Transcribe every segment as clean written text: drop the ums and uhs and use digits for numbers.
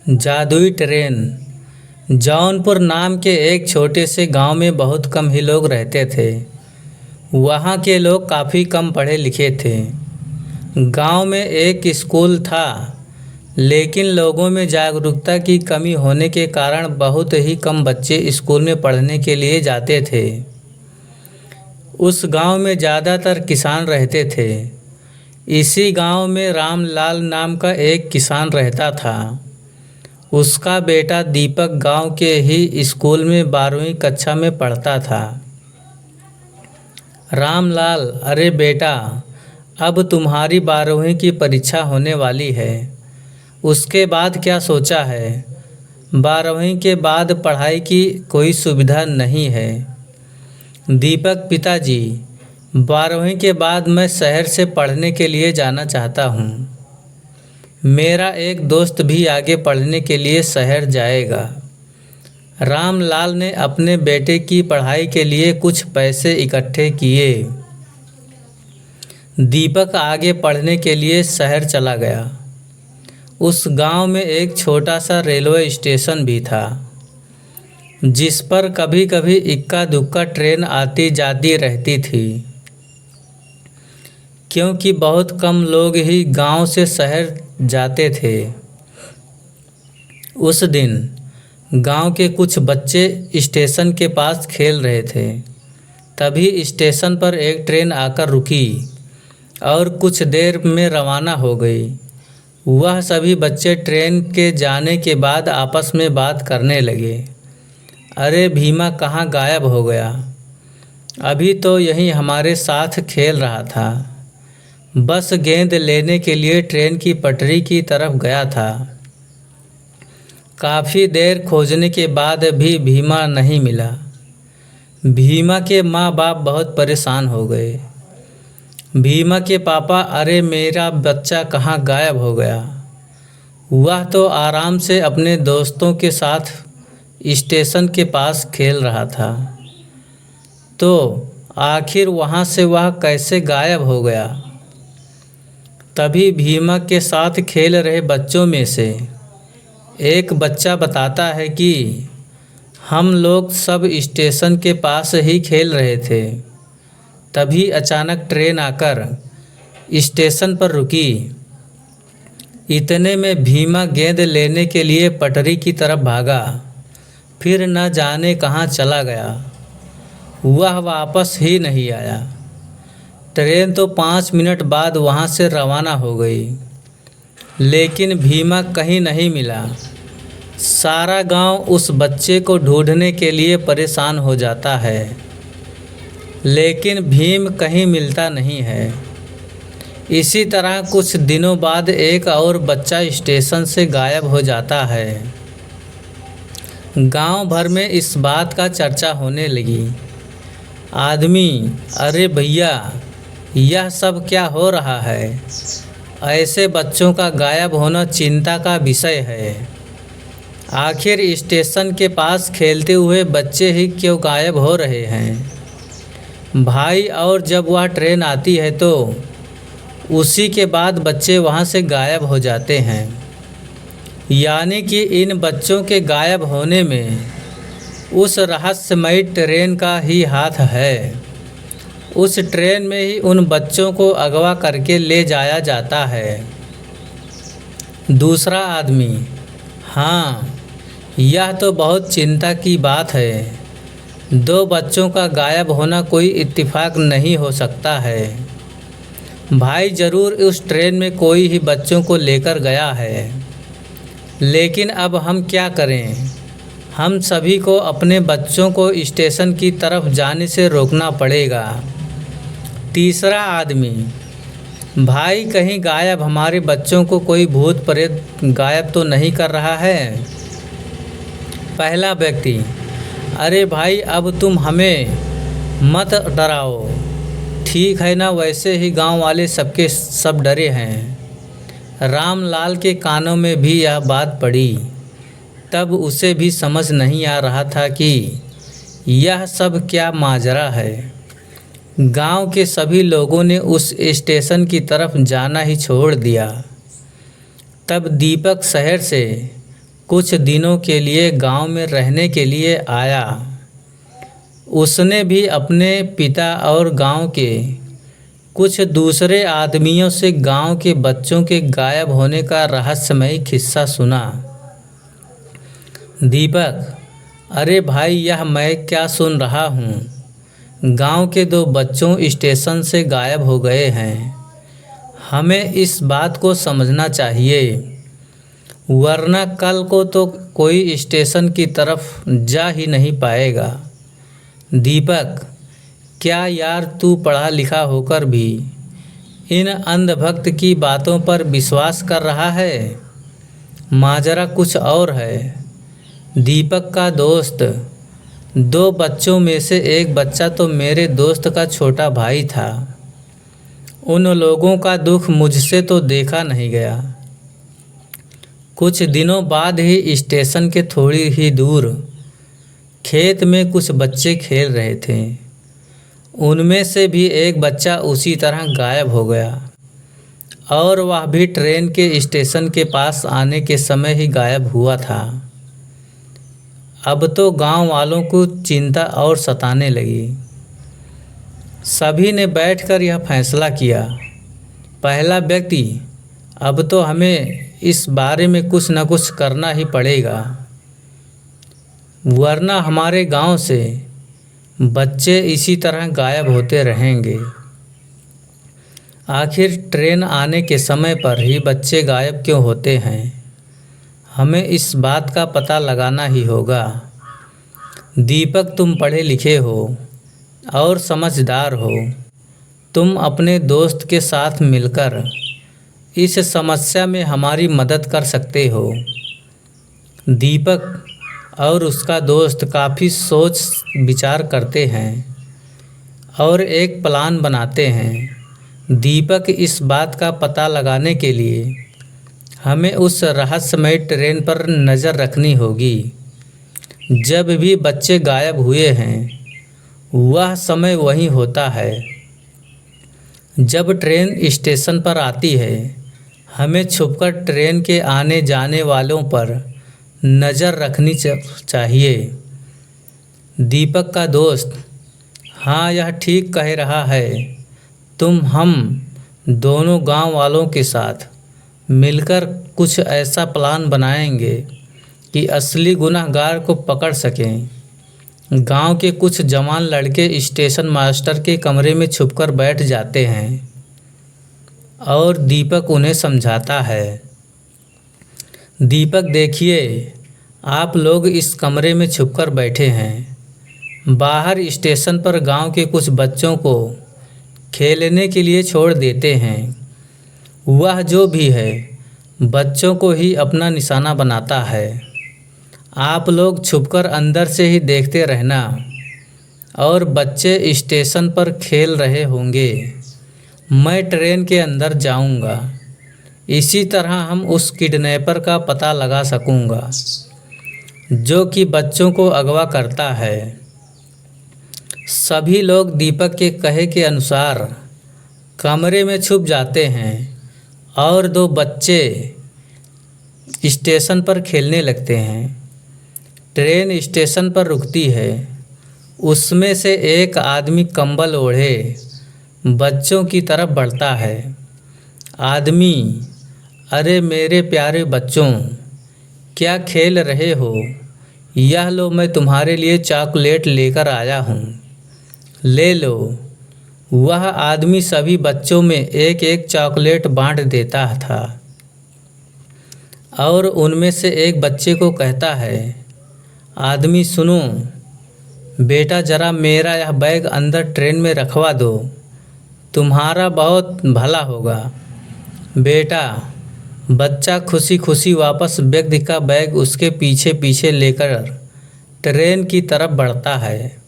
जादुई ट्रेन। जौनपुर नाम के एक छोटे से गांव में बहुत कम ही लोग रहते थे। वहाँ के लोग काफ़ी कम पढ़े लिखे थे। गांव में एक स्कूल था, लेकिन लोगों में जागरूकता की कमी होने के कारण बहुत ही कम बच्चे स्कूल में पढ़ने के लिए जाते थे। उस गांव में ज़्यादातर किसान रहते थे। इसी गांव में रामलाल नाम का एक किसान रहता था। उसका बेटा दीपक गांव के ही स्कूल में 12वीं कक्षा में पढ़ता था। रामलाल, अरे बेटा, अब तुम्हारी 12वीं की परीक्षा होने वाली है। उसके बाद क्या सोचा है? 12वीं के बाद पढ़ाई की कोई सुविधा नहीं है। दीपक, पिताजी, 12वीं के बाद मैं शहर से पढ़ने के लिए जाना चाहता हूँ। मेरा एक दोस्त भी आगे पढ़ने के लिए शहर जाएगा। रामलाल ने अपने बेटे की पढ़ाई के लिए कुछ पैसे इकट्ठे किए। दीपक आगे पढ़ने के लिए शहर चला गया। उस गांव में एक छोटा सा रेलवे स्टेशन भी था, जिस पर कभी कभी इक्का दुक्का ट्रेन आती जाती रहती थी, क्योंकि बहुत कम लोग ही गांव से शहर जाते थे। उस दिन गांव के कुछ बच्चे स्टेशन के पास खेल रहे थे। तभी स्टेशन पर एक ट्रेन आकर रुकी और कुछ देर में रवाना हो गई। वह सभी बच्चे ट्रेन के जाने के बाद आपस में बात करने लगे। अरे भीमा कहाँ गायब हो गया? अभी तो यहीं हमारे साथ खेल रहा था। बस गेंद लेने के लिए ट्रेन की पटरी की तरफ गया था। काफ़ी देर खोजने के बाद भी भीमा नहीं मिला। भीमा के माँ बाप बहुत परेशान हो गए। भीमा के पापा, अरे मेरा बच्चा कहाँ गायब हो गया? वह तो आराम से अपने दोस्तों के साथ स्टेशन के पास खेल रहा था, तो आखिर वहाँ से वह कैसे गायब हो गया? तभी भीमा के साथ खेल रहे बच्चों में से एक बच्चा बताता है कि हम लोग सब स्टेशन के पास ही खेल रहे थे। तभी अचानक ट्रेन आकर स्टेशन पर रुकी। इतने में भीमा गेंद लेने के लिए पटरी की तरफ भागा, फिर न जाने कहाँ चला गया। वह वापस ही नहीं आया। ट्रेन तो 5 मिनट बाद वहाँ से रवाना हो गई, लेकिन भीमा कहीं नहीं मिला। सारा गांव उस बच्चे को ढूंढने के लिए परेशान हो जाता है, लेकिन भीम कहीं मिलता नहीं है। इसी तरह कुछ दिनों बाद एक और बच्चा स्टेशन से गायब हो जाता है। गांव भर में इस बात का चर्चा होने लगी। आदमी, अरे भैया, यह सब क्या हो रहा है? ऐसे बच्चों का गायब होना चिंता का विषय है। आखिर स्टेशन के पास खेलते हुए बच्चे ही क्यों गायब हो रहे हैं भाई? और जब वह ट्रेन आती है तो उसी के बाद बच्चे वहां से गायब हो जाते हैं। यानी कि इन बच्चों के गायब होने में उस रहस्यमयी ट्रेन का ही हाथ है। उस ट्रेन में ही उन बच्चों को अगवा करके ले जाया जाता है। दूसरा आदमी, हाँ, यह तो बहुत चिंता की बात है। 2 बच्चों का गायब होना कोई इत्तेफाक नहीं हो सकता है भाई। ज़रूर उस ट्रेन में कोई ही बच्चों को लेकर गया है। लेकिन अब हम क्या करें? हम सभी को अपने बच्चों को स्टेशन की तरफ जाने से रोकना पड़ेगा। तीसरा आदमी, भाई कहीं गायब हमारे बच्चों को कोई भूत प्रेत गायब तो नहीं कर रहा है? पहला व्यक्ति, अरे भाई अब तुम हमें मत डराओ, ठीक है ना? वैसे ही गांव वाले सबके सब डरे हैं। रामलाल के कानों में भी यह बात पड़ी। तब उसे भी समझ नहीं आ रहा था कि यह सब क्या माजरा है। गांव के सभी लोगों ने उस स्टेशन की तरफ जाना ही छोड़ दिया। तब दीपक शहर से कुछ दिनों के लिए गांव में रहने के लिए आया। उसने भी अपने पिता और गांव के कुछ दूसरे आदमियों से गांव के बच्चों के गायब होने का रहस्यमयी किस्सा सुना। दीपक, अरे भाई, यह मैं क्या सुन रहा हूँ? गांव के 2 बच्चों स्टेशन से गायब हो गए हैं। हमें इस बात को समझना चाहिए, वरना कल को तो कोई स्टेशन की तरफ जा ही नहीं पाएगा। दीपक, क्या यार तू पढ़ा लिखा होकर भी इन अंधभक्त की बातों पर विश्वास कर रहा है? माजरा कुछ और है। दीपक का दोस्त, 2 बच्चों में से एक बच्चा तो मेरे दोस्त का छोटा भाई था। उन लोगों का दुख मुझसे तो देखा नहीं गया। कुछ दिनों बाद ही स्टेशन के थोड़ी ही दूर खेत में कुछ बच्चे खेल रहे थे। उनमें से भी एक बच्चा उसी तरह गायब हो गया, और वह भी ट्रेन के स्टेशन के पास आने के समय ही गायब हुआ था। अब तो गांव वालों को चिंता और सताने लगी। सभी ने बैठकर यह फैसला किया, पहला व्यक्ति, अब तो हमें इस बारे में कुछ न कुछ करना ही पड़ेगा, वरना हमारे गांव से बच्चे इसी तरह गायब होते रहेंगे। आखिर ट्रेन आने के समय पर ही बच्चे गायब क्यों होते हैं? हमें इस बात का पता लगाना ही होगा। दीपक, तुम पढ़े लिखे हो और समझदार हो। तुम अपने दोस्त के साथ मिलकर इस समस्या में हमारी मदद कर सकते हो। दीपक और उसका दोस्त काफ़ी सोच विचार करते हैं और एक प्लान बनाते हैं। दीपक, इस बात का पता लगाने के लिए हमें उस रहस्यमय ट्रेन पर नज़र रखनी होगी। जब भी बच्चे गायब हुए हैं, वह समय वही होता है जब ट्रेन स्टेशन पर आती है। हमें छुपकर ट्रेन के आने जाने वालों पर नज़र रखनी चाहिए। दीपक का दोस्त, हाँ, यह ठीक कह रहा है। हम दोनों गांव वालों के साथ मिलकर कुछ ऐसा प्लान बनाएंगे कि असली गुनहगार को पकड़ सकें। गांव के कुछ जवान लड़के स्टेशन मास्टर के कमरे में छुपकर बैठ जाते हैं और दीपक उन्हें समझाता है। दीपक, देखिए, आप लोग इस कमरे में छुपकर बैठे हैं। बाहर स्टेशन पर गांव के कुछ बच्चों को खेलने के लिए छोड़ देते हैं। वह जो भी है, बच्चों को ही अपना निशाना बनाता है। आप लोग छुपकर अंदर से ही देखते रहना, और बच्चे स्टेशन पर खेल रहे होंगे। मैं ट्रेन के अंदर जाऊंगा। इसी तरह हम उस किडनैपर का पता लगा सकूंगा जो कि बच्चों को अगवा करता है। सभी लोग दीपक के कहे के अनुसार कमरे में छुप जाते हैं और 2 बच्चे स्टेशन पर खेलने लगते हैं। ट्रेन स्टेशन पर रुकती है। उसमें से एक आदमी कंबल ओढ़े बच्चों की तरफ बढ़ता है। आदमी, अरे मेरे प्यारे बच्चों, क्या खेल रहे हो? यह लो, मैं तुम्हारे लिए चॉकलेट लेकर आया हूँ, ले लो। वह आदमी सभी बच्चों में एक एक चॉकलेट बांट देता था और उनमें से एक बच्चे को कहता है, आदमी सुनो बेटा, ज़रा मेरा यह बैग अंदर ट्रेन में रखवा दो, तुम्हारा बहुत भला होगा। बेटा, बच्चा खुशी खुशी वापस व्यक्ति का बैग उसके पीछे पीछे लेकर ट्रेन की तरफ बढ़ता है।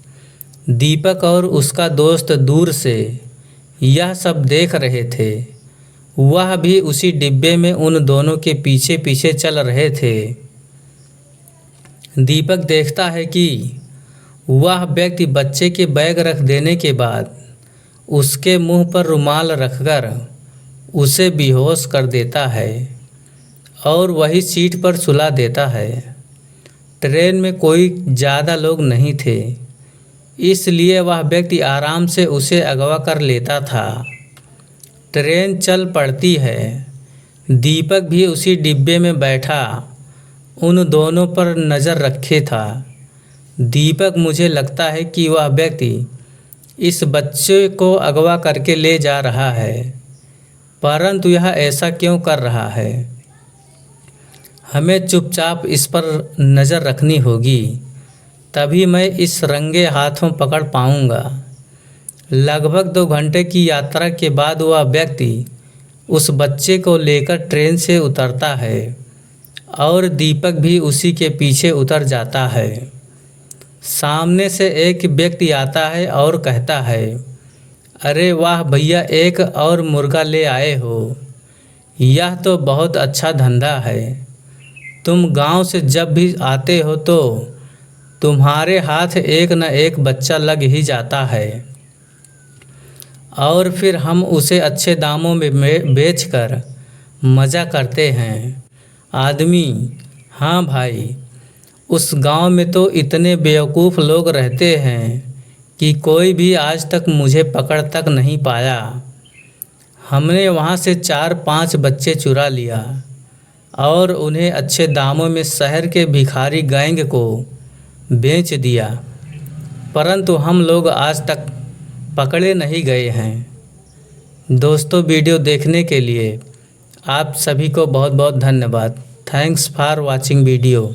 दीपक और उसका दोस्त दूर से यह सब देख रहे थे। वह भी उसी डिब्बे में उन दोनों के पीछे पीछे चल रहे थे। दीपक देखता है कि वह व्यक्ति बच्चे के बैग रख देने के बाद उसके मुंह पर रुमाल रखकर उसे बेहोश कर देता है और वही सीट पर सुला देता है। ट्रेन में कोई ज़्यादा लोग नहीं थे, इसलिए वह व्यक्ति आराम से उसे अगवा कर लेता था। ट्रेन चल पड़ती है। दीपक भी उसी डिब्बे में बैठा उन दोनों पर नज़र रखे था। दीपक, मुझे लगता है कि वह व्यक्ति इस बच्चे को अगवा करके ले जा रहा है, परंतु यह ऐसा क्यों कर रहा है? हमें चुपचाप इस पर नज़र रखनी होगी, तभी मैं इस रंगे हाथों पकड़ पाऊंगा। लगभग 2 घंटे की यात्रा के बाद वह व्यक्ति उस बच्चे को लेकर ट्रेन से उतरता है और दीपक भी उसी के पीछे उतर जाता है। सामने से एक व्यक्ति आता है और कहता है, अरे वाह भैया, एक और मुर्गा ले आए हो। यह तो बहुत अच्छा धंधा है। तुम गांव से जब भी आते हो तो तुम्हारे हाथ एक न एक बच्चा लग ही जाता है और फिर हम उसे अच्छे दामों में बेचकर मज़ा करते हैं। आदमी, हाँ भाई, उस गांव में तो इतने बेवकूफ़ लोग रहते हैं कि कोई भी आज तक मुझे पकड़ तक नहीं पाया। हमने वहाँ से 4-5 बच्चे चुरा लिया और उन्हें अच्छे दामों में शहर के भिखारी गैंग को बेच दिया, परंतु हम लोग आज तक पकड़े नहीं गए हैं। दोस्तों, वीडियो देखने के लिए आप सभी को बहुत बहुत धन्यवाद। Thanks for watching video.